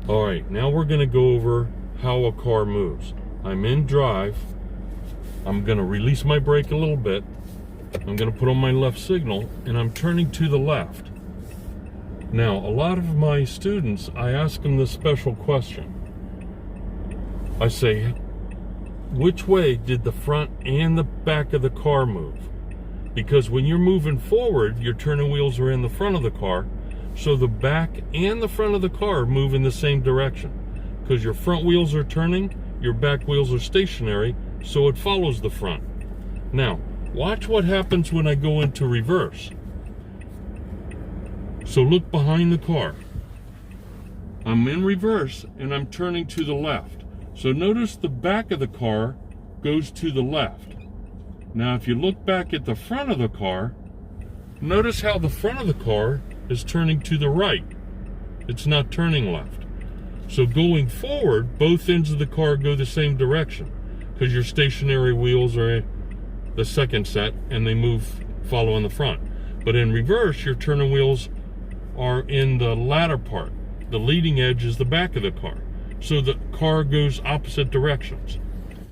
All right, now we're going to go over how a car moves. I'm in drive. I'm going to release my brake a little bit. I'm going to put on my left signal, and I'm turning to the left. Now, a lot of my students, I ask them this special question. I say, which way did the front and the back of the car move? Because when you're moving forward, your turning wheels are in the front of the car, so the back and the front of the car move in the same direction. Because your front wheels are turning, your back wheels are stationary, so it follows the front. Now, watch what happens when I go into reverse. So look behind the car. I'm in reverse and I'm turning to the left. So notice the back of the car goes to the left. Now if you look back at the front of the car, notice how the front of the car is turning to the right. It's not turning left. So going forward, both ends of the car go the same direction because your stationary wheels are the second set and they move following the front. But in reverse, your turning wheels are in the latter part. The leading edge is the back of the car. So the car goes opposite directions.